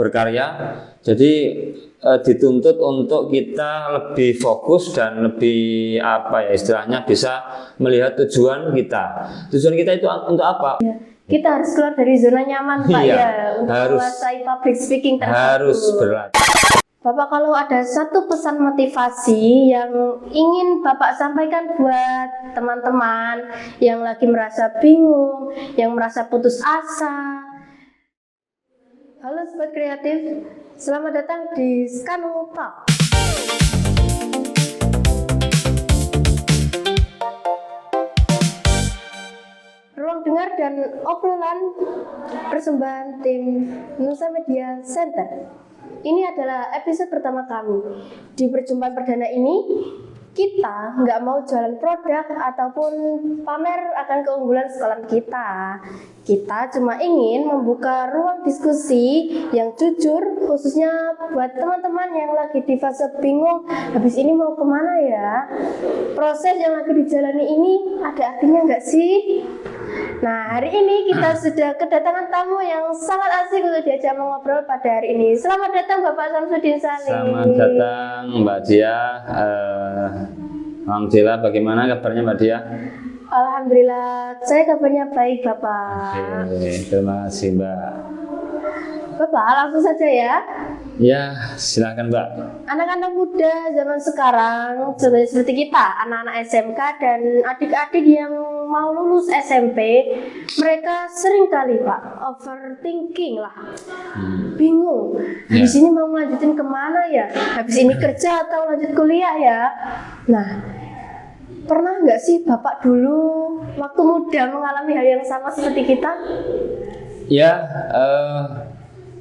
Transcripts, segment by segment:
berkarya. Jadi dituntut untuk kita lebih fokus dan lebih istilahnya bisa melihat tujuan kita. Tujuan kita itu untuk apa? Ya, kita harus keluar dari zona nyaman Pak Iya, untuk menguasai public speaking tersebut. Harus berlatih. Bapak, kalau ada satu pesan motivasi yang ingin Bapak sampaikan buat teman-teman yang lagi merasa bingung, yang merasa putus asa. Halo Sobat Kreatif, selamat datang di Skanu Talk. Ruang dengar dan obrolan persembahan tim Nusa Media Center. Ini adalah episode pertama kami. Di perjumpaan perdana ini, kita nggak mau jualan produk ataupun pamer akan keunggulan sekolah kita. Kita cuma ingin membuka ruang diskusi yang jujur, khususnya buat teman-teman yang lagi di fase bingung, habis ini mau kemana ya? Proses yang lagi dijalani ini ada artinya nggak sih? Nah, hari ini kita sudah kedatangan tamu yang sangat asik untuk diajak mengobrol pada hari ini. Selamat datang Bapak Samsudin Salim. Selamat datang Mbak Dia. Alhamdulillah, bagaimana kabarnya Mbak Dia? Alhamdulillah, saya kabarnya baik Bapak. Oke, terima kasih Mbak. Bapak, langsung saja ya. Ya, silakan Mbak. Anak-anak muda zaman sekarang seperti kita, anak-anak SMK dan adik-adik yang mau lulus SMP, mereka sering kali Pak overthinking lah, bingung. Di sini mau melanjutin kemana ya? Habis ini kerja atau lanjut kuliah ya? Nah, pernah nggak sih Bapak dulu waktu muda mengalami hal yang sama seperti kita? Ya,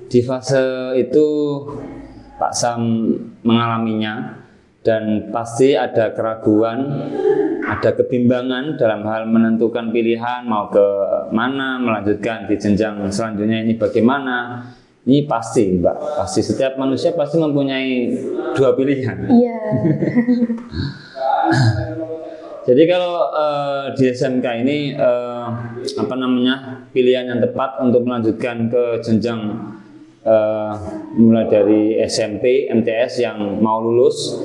di fase itu Pak Sam mengalaminya, dan pasti ada keraguan, ada kebimbangan dalam hal menentukan pilihan mau ke mana, melanjutkan di jenjang selanjutnya ini bagaimana. Ini pasti Mbak, pasti setiap manusia pasti mempunyai dua pilihan. Iya. Jadi kalau di SMK ini pilihan yang tepat untuk melanjutkan ke jenjang mulai dari SMP, MTS yang mau lulus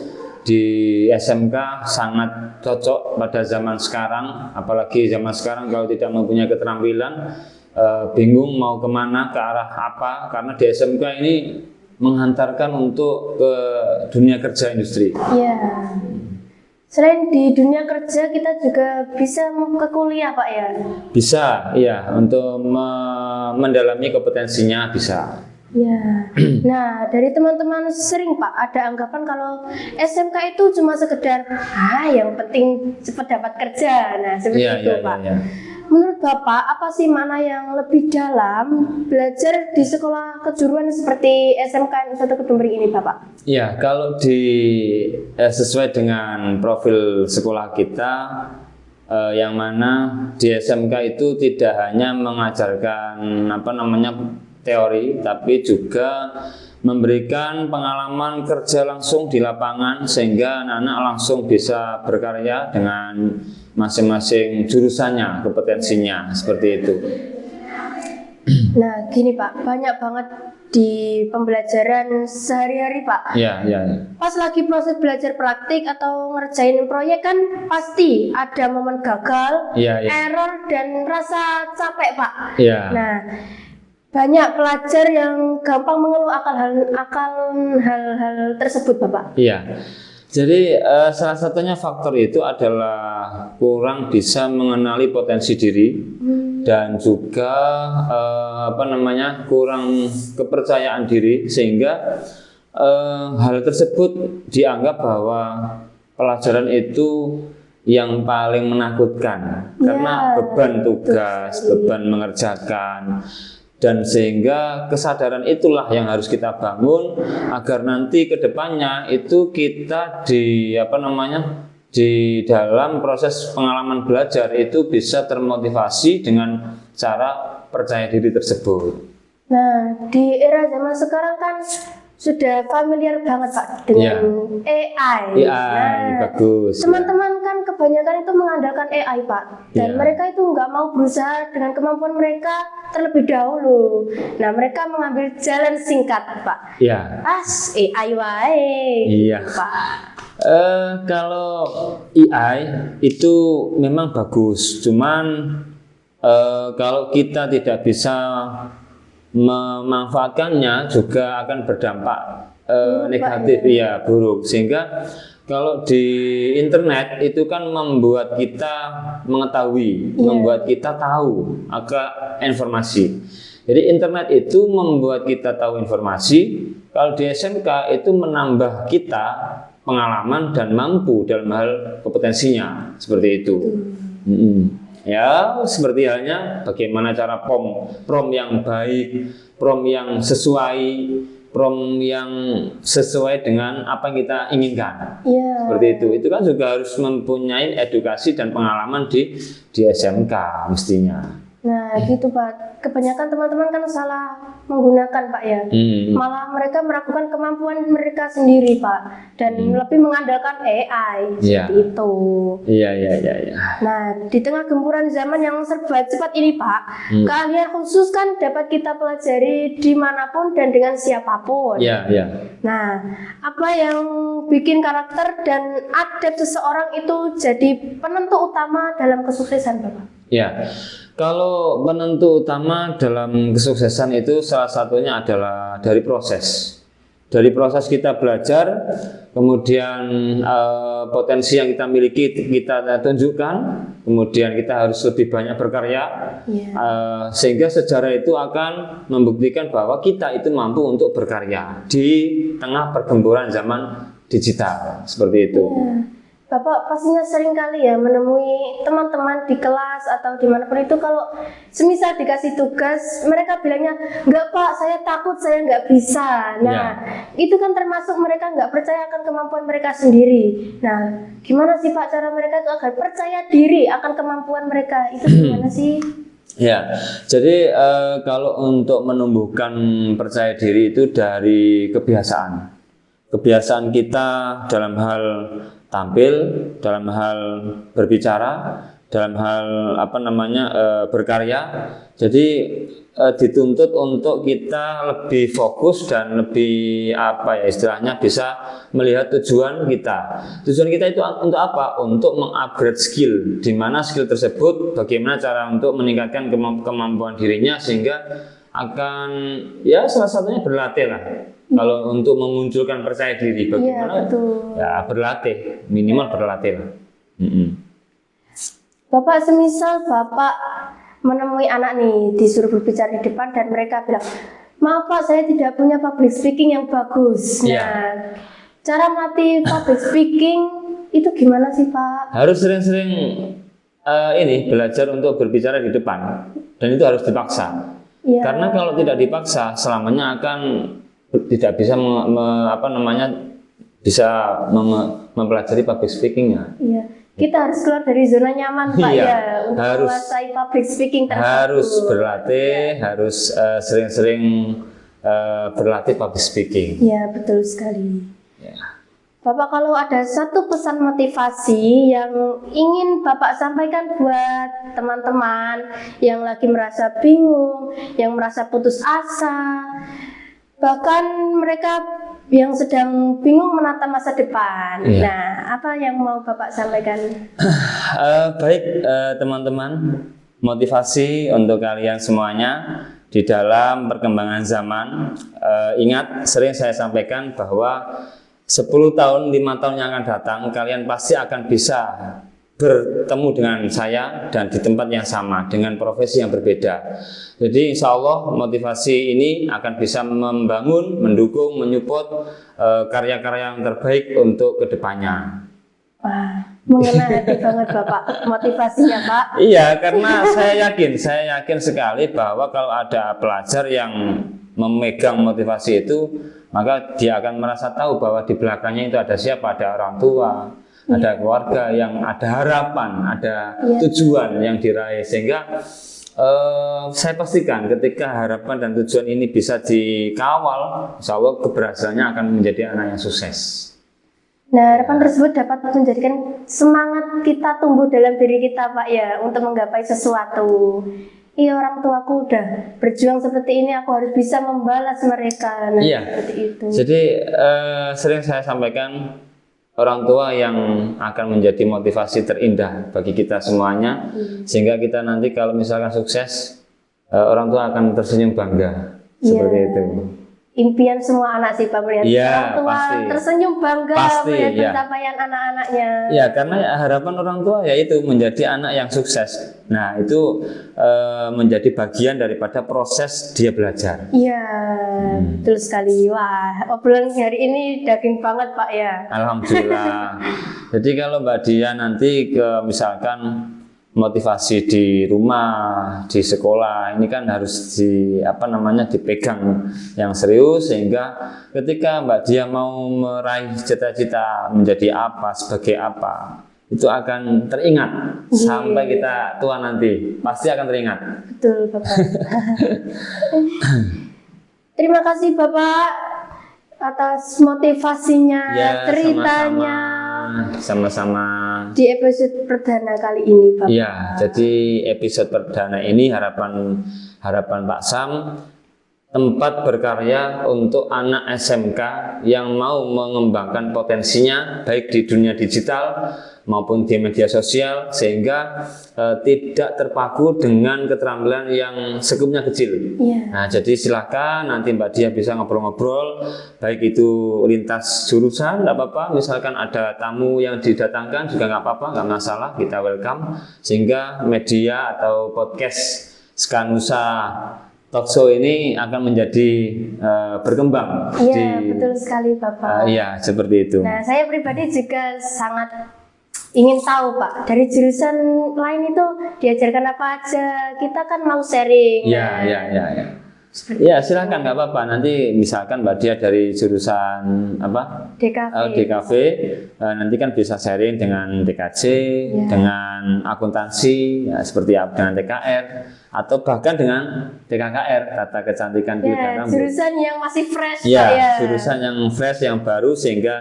di SMK sangat cocok pada zaman sekarang. Apalagi zaman sekarang kalau tidak mempunyai keterampilan, bingung mau kemana, ke arah apa, karena di SMK ini menghantarkan untuk ke dunia kerja industri. Iya. Selain di dunia kerja, kita juga bisa ke kuliah Pak ya? Bisa, iya, untuk mendalami kompetensinya bisa. Ya. Nah, dari teman-teman sering Pak ada anggapan kalau SMK itu cuma sekedar yang penting cepat dapat kerja. Nah, seperti itu Pak. Ya. Menurut Bapak, apa sih mana yang lebih dalam belajar di sekolah kejuruan seperti SMK Nusa Kedung ini Bapak? Ya, kalau sesuai dengan profil sekolah kita, yang mana di SMK itu tidak hanya mengajarkan teori, tapi juga memberikan pengalaman kerja langsung di lapangan sehingga anak-anak langsung bisa berkarya dengan masing-masing jurusannya, kompetensinya, seperti itu. Nah, gini Pak, banyak banget di pembelajaran sehari-hari Pak. Iya. Pas lagi proses belajar praktik atau ngerjain proyek kan pasti ada momen gagal, error dan rasa capek Pak. Iya. Nah, banyak pelajar yang gampang mengeluh akan hal-hal tersebut Bapak. Iya. Jadi salah satunya faktor itu adalah kurang bisa mengenali potensi diri dan juga kurang kepercayaan diri, sehingga hal tersebut dianggap bahwa pelajaran itu yang paling menakutkan karena beban tugas, beban mengerjakan. Dan sehingga kesadaran itulah yang harus kita bangun agar nanti ke depannya itu kita di dalam proses pengalaman belajar itu bisa termotivasi dengan cara percaya diri tersebut. Nah, di era zaman sekarang kan sudah familiar banget Pak dengan AI. Bagus. Teman-teman kan kebanyakan itu mengandalkan AI Pak, dan mereka itu nggak mau berusaha dengan kemampuan mereka terlebih dahulu. Nah, mereka mengambil jalan singkat Pak. AI wae. Pak. Kalau AI itu memang bagus, cuman kalau kita tidak bisa memanfaatkannya juga akan berdampak negatif, buruk. Sehingga kalau di internet itu kan membuat kita mengetahui, membuat kita tahu akan informasi. Jadi internet itu membuat kita tahu informasi. Kalau di SMK itu menambah kita pengalaman dan mampu dalam hal kompetensinya, seperti itu. Ya, seperti halnya bagaimana cara prom yang baik, prom yang sesuai dengan apa yang kita inginkan. Seperti itu. Itu kan juga harus mempunyai edukasi dan pengalaman di SMK mestinya. Nah, gitu Pak. Kebanyakan teman-teman kan salah menggunakan Pak ya. Malah mereka meragukan kemampuan mereka sendiri Pak, dan lebih mengandalkan AI seperti itu. Nah, di tengah gempuran zaman yang serba cepat ini Pak, keahlian khusus kan dapat kita pelajari dimanapun dan dengan siapapun. Nah, apa yang bikin karakter dan adab seseorang itu jadi penentu utama dalam kesuksesan Bapak? Kalau penentu utama dalam kesuksesan itu salah satunya adalah dari proses. Dari proses kita belajar, kemudian potensi yang kita miliki kita tunjukkan, kemudian kita harus lebih banyak berkarya, sehingga sejarah itu akan membuktikan bahwa kita itu mampu untuk berkarya di tengah pergemburan zaman digital, seperti itu. Bapak pastinya sering kali ya menemui teman-teman di kelas atau dimanapun itu, kalau semisal dikasih tugas mereka bilangnya, enggak Pak, saya takut, saya nggak bisa. Nah, itu kan termasuk mereka nggak percaya akan kemampuan mereka sendiri. Nah, gimana sih Pak cara mereka itu agar percaya diri akan kemampuan mereka itu gimana sih? Jadi kalau untuk menumbuhkan percaya diri itu dari kebiasaan kita dalam hal tampil, dalam hal berbicara, dalam hal berkarya. Jadi dituntut untuk kita lebih fokus dan lebih istilahnya bisa melihat tujuan kita. Tujuan kita itu untuk apa? Untuk mengupgrade skill. Di mana skill tersebut bagaimana cara untuk meningkatkan kemampuan dirinya, sehingga akan salah satunya berlatih lah. Kalau untuk memunculkan percaya diri, bagaimana? Berlatih, minimal berlatih lah. Bapak, semisal Bapak menemui anak nih, disuruh berbicara di depan dan mereka bilang, maaf Pak, saya tidak punya public speaking yang bagus. Nah, cara melatih public speaking itu gimana sih Pak? Harus sering-sering belajar untuk berbicara di depan, dan itu harus dipaksa. Karena kalau tidak dipaksa, selamanya akan tidak bisa mempelajari public speakingnya. Kita harus keluar dari zona nyaman Pak untuk menguasai public speaking tersebut. Harus berlatih, harus sering-sering berlatih public speaking. Betul sekali. Bapak, kalau ada satu pesan motivasi yang ingin Bapak sampaikan buat teman-teman yang lagi merasa bingung, yang merasa putus asa, bahkan mereka yang sedang bingung menata masa depan. Nah, apa yang mau Bapak sampaikan? Baik teman-teman, motivasi untuk kalian semuanya di dalam perkembangan zaman. Ingat, sering saya sampaikan bahwa 10 tahun, 5 tahun yang akan datang, kalian pasti akan bisa bertemu dengan saya dan di tempat yang sama dengan profesi yang berbeda. Jadi insya Allah motivasi ini akan bisa membangun, mendukung, menyupport karya-karya yang terbaik untuk kedepannya. Wah, mengena hati banget Bapak motivasinya Pak. Iya, karena saya yakin sekali bahwa kalau ada pelajar yang memegang motivasi itu, maka dia akan merasa tahu bahwa di belakangnya itu ada siapa, ada orang tua, ada keluarga yang ada harapan, ada tujuan yang diraih, sehingga Saya pastikan ketika harapan dan tujuan ini bisa dikawal, insya Allah keberhasilannya akan menjadi anak yang sukses. Nah, harapan tersebut dapat menjadikan semangat kita tumbuh dalam diri kita, Pak, ya, untuk menggapai sesuatu. Iya, orang tuaku udah berjuang seperti ini, aku harus bisa membalas mereka. Nah, iya, seperti itu. Jadi sering saya sampaikan, orang tua yang akan menjadi motivasi terindah bagi kita semuanya, sehingga kita nanti kalau misalkan sukses, orang tua akan tersenyum bangga, seperti itu. Impian semua anak sih Pak, melihat orang tua pasti tersenyum bangga melihat pencapaian anak-anaknya. Ya, karena harapan orang tua yaitu menjadi anak yang sukses. Nah, itu menjadi bagian daripada proses dia belajar. Iya, betul sekali. Wah, obrolan hari ini daging banget Pak ya. Alhamdulillah. Jadi kalau Mbak Dia nanti misalkan motivasi di rumah, di sekolah, ini kan harus dipegang yang serius, sehingga ketika Mbak Dia mau meraih cita-cita menjadi apa, sebagai apa, itu akan teringat sampai kita tua nanti, pasti akan teringat. Betul Bapak. Terima kasih Bapak atas motivasinya, ceritanya. Sama-sama di episode perdana kali ini Bapak. Iya, jadi episode perdana ini harapan Pak Sam, tempat berkarya untuk anak SMK yang mau mengembangkan potensinya baik di dunia digital maupun di media sosial, sehingga tidak terpaku dengan keterampilan yang skupnya kecil. Nah, jadi silakan nanti Mbak Dia bisa ngobrol-ngobrol, baik itu lintas jurusan, nggak apa-apa. Misalkan ada tamu yang didatangkan juga nggak apa-apa, nggak masalah, kita welcome, sehingga media atau podcast Skanusa Talkshow ini akan menjadi berkembang. Iya, betul sekali Bapak. Iya, seperti itu. Nah, saya pribadi juga sangat ingin tahu Pak, dari jurusan lain itu diajarkan apa aja? Kita kan mau sharing. Ya, silakan, nggak apa-apa. Nanti misalkan Mbak Dia dari jurusan apa? DKV. Nanti kan bisa sharing dengan TKJ, dengan akuntansi, ya, seperti apa, dengan TKR, atau bahkan dengan TKKR, tata kecantikan kulit dan rambut. Jurusan yang masih fresh. Jurusan yang fresh, yang baru, sehingga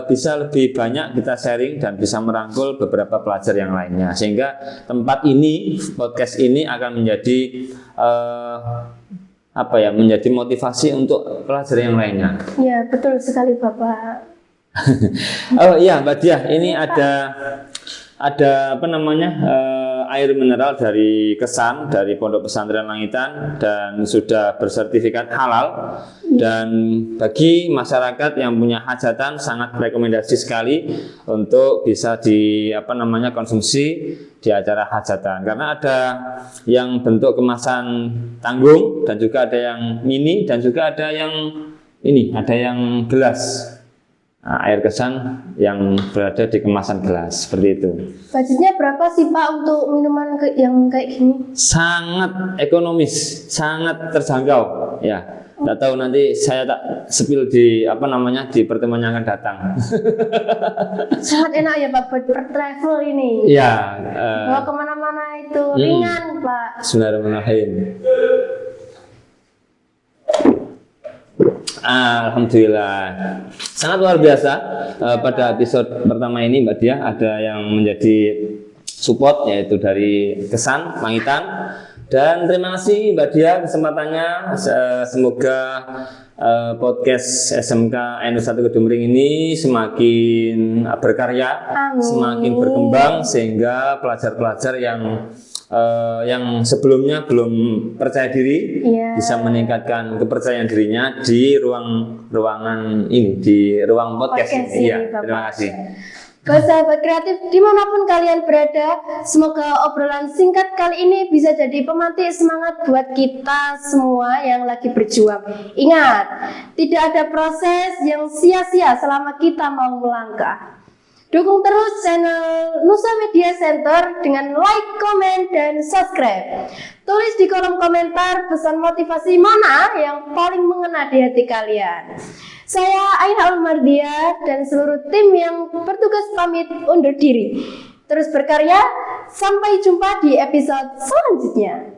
bisa lebih banyak kita sharing dan bisa merangkul beberapa pelajar yang lainnya, sehingga tempat ini, podcast ini akan menjadi menjadi motivasi untuk pelajar yang lainnya. Iya, betul sekali Bapak. Oh iya Mbak Dia, ini ada air mineral dari Kesan, dari Pondok Pesantren Langitan, dan sudah bersertifikat halal. Dan bagi masyarakat yang punya hajatan, sangat rekomendasi sekali untuk bisa konsumsi di acara hajatan, karena ada yang bentuk kemasan tanggung, dan juga ada yang mini, dan juga ada yang gelas. Nah, air Kesan yang berada di kemasan gelas, seperti itu. Budgetnya berapa sih Pak untuk minuman yang kayak gini? Sangat ekonomis, sangat terjangkau. Ya, nggak tahu nanti saya tak spill di di pertemuan yang akan datang. Sangat enak ya Pak buat travel ini. Iya. Bawa kemana-mana itu ringan Pak. Bismillahirrahmanirrahim. Alhamdulillah, sangat luar biasa. Pada episode pertama ini Mbak Dia ada yang menjadi support, yaitu dari Kesan Langitan. Dan terima kasih Mbak Dia kesempatannya. Semoga podcast SMK NU1 Kedumring ini semakin berkarya, semakin berkembang, sehingga pelajar-pelajar yang sebelumnya belum percaya diri bisa meningkatkan kepercayaan dirinya di ruangan ini, di ruang podcast ini. Iya, terima kasih. Buat sahabat kreatif dimanapun kalian berada, semoga obrolan singkat kali ini bisa jadi pemantik semangat buat kita semua yang lagi berjuang. Ingat, tidak ada proses yang sia-sia selama kita mau melangkah. Dukung terus channel Nusa Media Center dengan like, komen, dan subscribe. Tulis di kolom komentar pesan motivasi mana yang paling mengena di hati kalian. Saya Aina Almardia dan seluruh tim yang bertugas pamit undur diri. Terus berkarya, Sampai jumpa di episode selanjutnya.